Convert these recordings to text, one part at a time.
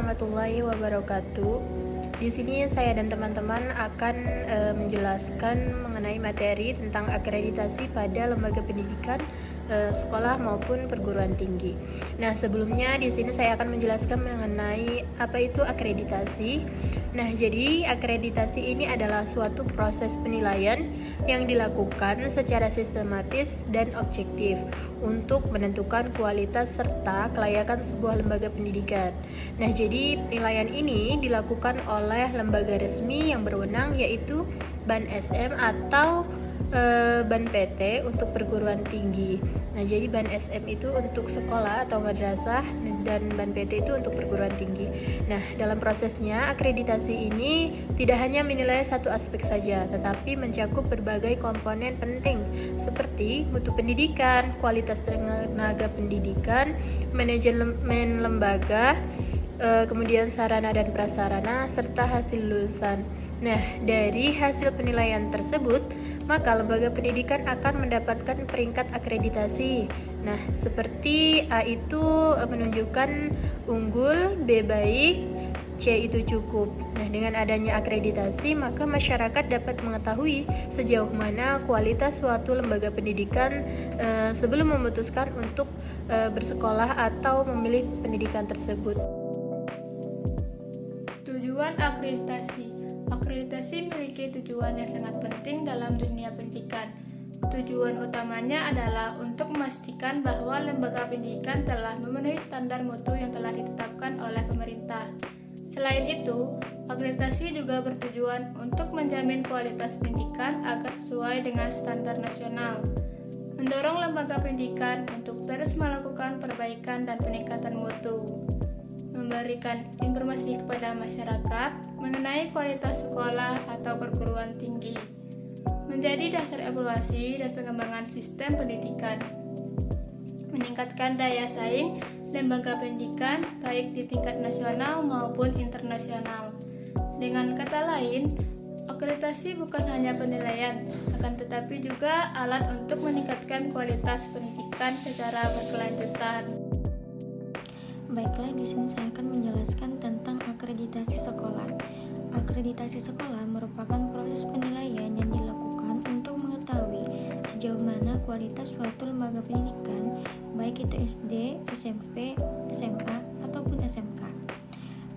warahmatullahi wabarakatuh. Di sini saya dan teman-teman akan menjelaskan mengenai materi tentang akreditasi pada lembaga pendidikan, sekolah maupun perguruan tinggi. Nah, sebelumnya di sini saya akan menjelaskan mengenai apa itu akreditasi. Nah, jadi akreditasi ini adalah suatu proses penilaian yang dilakukan secara sistematis dan objektif untuk menentukan kualitas serta kelayakan sebuah lembaga pendidikan. Nah, jadi penilaian ini dilakukan oleh lembaga resmi yang berwenang, yaitu BAN SM atau BAN PT untuk perguruan tinggi. Nah, jadi BAN SM itu untuk sekolah atau madrasah dan BAN PT itu untuk perguruan tinggi. Nah, dalam prosesnya akreditasi ini tidak hanya menilai satu aspek saja, tetapi mencakup berbagai komponen penting seperti mutu pendidikan, kualitas tenaga pendidikan, manajemen lembaga, kemudian sarana dan prasarana, serta hasil lulusan. Nah, dari hasil penilaian tersebut, maka lembaga pendidikan akan mendapatkan peringkat akreditasi. Nah, seperti A itu menunjukkan unggul, B baik, C itu cukup. Nah, dengan adanya akreditasi, maka masyarakat dapat mengetahui sejauh mana kualitas suatu lembaga pendidikan sebelum memutuskan untuk bersekolah atau memilih pendidikan tersebut. Tujuan akreditasi. Akreditasi memiliki tujuan yang sangat penting dalam dunia pendidikan. Tujuan utamanya adalah untuk memastikan bahwa lembaga pendidikan telah memenuhi standar mutu yang telah ditetapkan oleh pemerintah. Selain itu, akreditasi juga bertujuan untuk menjamin kualitas pendidikan agar sesuai dengan standar nasional, mendorong lembaga pendidikan untuk terus melakukan perbaikan dan peningkatan mutu, memberikan informasi kepada masyarakat mengenai kualitas sekolah atau perguruan tinggi, menjadi dasar evaluasi dan pengembangan sistem pendidikan, meningkatkan daya saing lembaga pendidikan baik di tingkat nasional maupun internasional. Dengan kata lain, akreditasi bukan hanya penilaian, akan tetapi juga alat untuk meningkatkan kualitas pendidikan secara berkelanjutan. Baiklah, di sini saya akan menjelaskan tentang akreditasi sekolah. Akreditasi sekolah merupakan proses penilaian yang dilakukan untuk mengetahui sejauh mana kualitas suatu lembaga pendidikan, baik itu SD, SMP, SMA, ataupun SMK.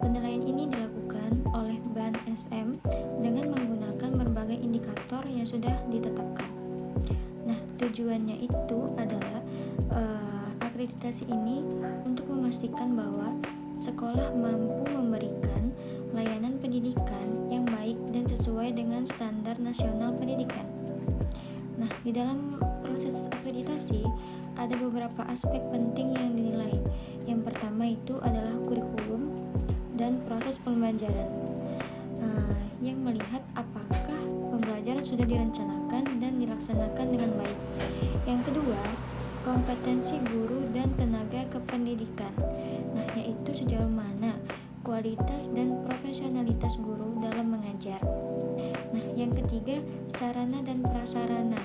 Penilaian ini dilakukan oleh BAN SM dengan menggunakan berbagai indikator yang sudah ditetapkan. Nah, tujuannya itu adalah akreditasi ini untuk memastikan bahwa sekolah mampu memberikan layanan pendidikan yang baik dan sesuai dengan standar nasional pendidikan. Nah, di dalam proses akreditasi ada beberapa aspek penting yang dinilai. Yang pertama itu adalah kurikulum dan proses pembelajaran, yang melihat apakah pembelajaran sudah direncanakan dan dilaksanakan dengan baik. Yang kedua, kompetensi guru dan tenaga kependidikan. Nah, yaitu sejauh mana kualitas dan profesionalitas guru dalam mengajar. Nah, yang ketiga, sarana dan prasarana.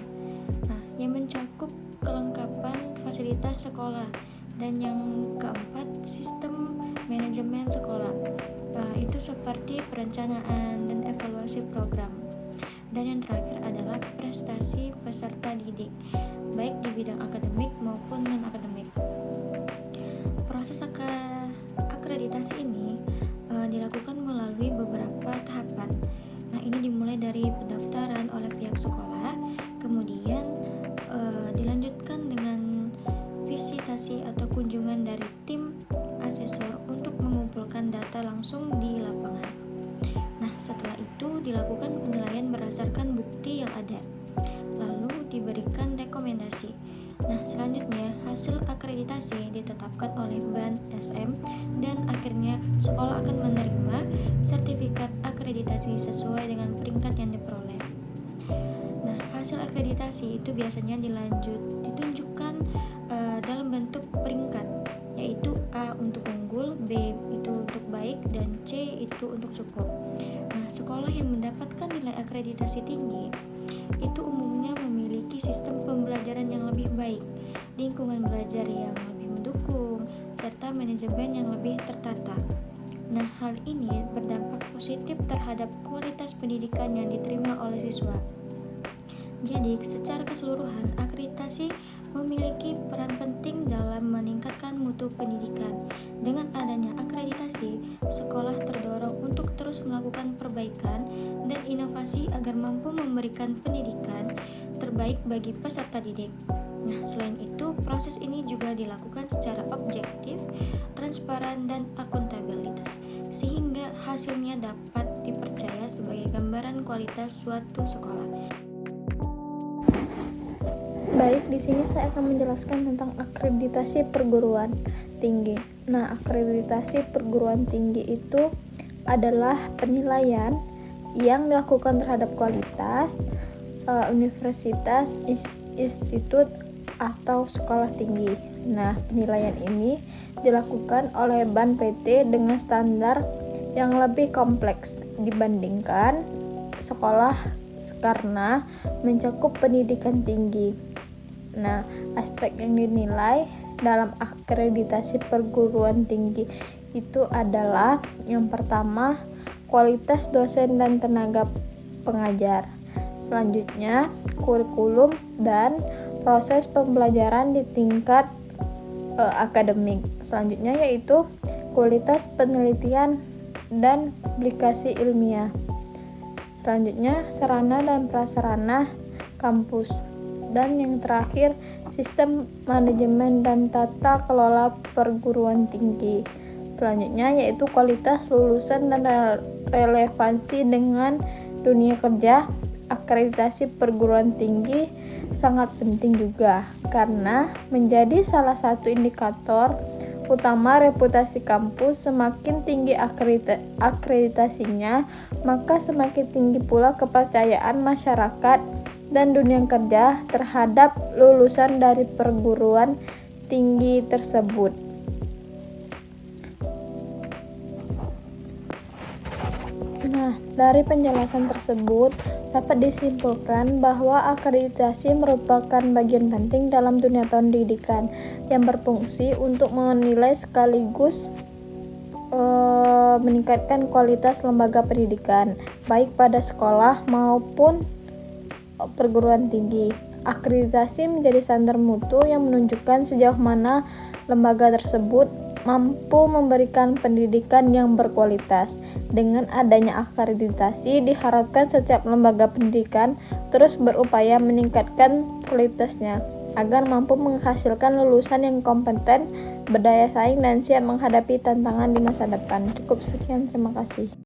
Nah, yang mencakup kelengkapan fasilitas sekolah. Dan yang keempat, sistem manajemen sekolah. Itu seperti perencanaan dan evaluasi program. Dan yang terakhir adalah prestasi peserta didik, baik di bidang akademik maupun non-akademik. Proses akreditasi ini dilakukan melalui beberapa tahapan. Nah, ini dimulai dari pendaftaran oleh pihak sekolah, kemudian dilanjutkan dengan visitasi atau kunjungan dari tim asesor untuk mengumpulkan data langsung di lapangan. Nah, setelah itu dilakukan penilaian berdasarkan bukti yang ada, lalu diberikan rekomendasi. Nah, selanjutnya hasil akreditasi ditetapkan oleh BAN SM dan akhirnya sekolah akan menerima sertifikat akreditasi sesuai dengan peringkat yang diperoleh. Nah, hasil akreditasi itu biasanya ditunjukkan dalam bentuk peringkat, yaitu A untuk unggul, B itu untuk baik, dan C itu untuk cukup. Nah, sekolah yang mendapatkan nilai akreditasi tinggi itu umumnya memiliki sistem pembelajaran yang lebih baik, lingkungan belajar yang lebih mendukung, serta manajemen yang lebih tertata. Nah, hal ini berdampak positif terhadap kualitas pendidikan yang diterima oleh siswa. Jadi, secara keseluruhan, akreditasi memiliki peran penting dalam meningkatkan mutu pendidikan. Dengan adanya akreditasi, sekolah terdorong untuk terus melakukan perbaikan dan inovasi agar mampu memberikan pendidikan terbaik bagi peserta didik. Nah, selain itu, proses ini juga dilakukan secara objektif, transparan, dan akuntabilitas, sehingga hasilnya dapat dipercaya sebagai gambaran kualitas suatu sekolah. Baik, di sini saya akan menjelaskan tentang akreditasi perguruan tinggi. Nah, akreditasi perguruan tinggi itu adalah penilaian yang dilakukan terhadap kualitas universitas, institut, atau sekolah tinggi. Nah, penilaian ini dilakukan oleh BAN PT dengan standar yang lebih kompleks dibandingkan sekolah karena mencakup pendidikan tinggi. Nah, aspek yang dinilai dalam akreditasi perguruan tinggi itu adalah yang pertama, kualitas dosen dan tenaga pengajar. Selanjutnya, kurikulum dan proses pembelajaran di tingkat akademik. Selanjutnya yaitu kualitas penelitian dan publikasi ilmiah. Selanjutnya, sarana dan prasarana kampus. Dan yang terakhir, sistem manajemen dan tata kelola perguruan tinggi. Selanjutnya yaitu kualitas lulusan dan relevansi dengan dunia kerja. Akreditasi perguruan tinggi sangat penting juga karena menjadi salah satu indikator utama reputasi kampus. Semakin tinggi akreditasinya, maka semakin tinggi pula kepercayaan masyarakat dan dunia kerja terhadap lulusan dari perguruan tinggi tersebut. Nah, dari penjelasan tersebut dapat disimpulkan bahwa akreditasi merupakan bagian penting dalam dunia pendidikan yang berfungsi untuk menilai sekaligus meningkatkan kualitas lembaga pendidikan, baik pada sekolah maupun perguruan tinggi. Akreditasi menjadi standar mutu yang menunjukkan sejauh mana lembaga tersebut mampu memberikan pendidikan yang berkualitas. Dengan adanya akreditasi, diharapkan setiap lembaga pendidikan terus berupaya meningkatkan kualitasnya agar mampu menghasilkan lulusan yang kompeten, berdaya saing, dan siap menghadapi tantangan di masa depan. Cukup sekian, terima kasih.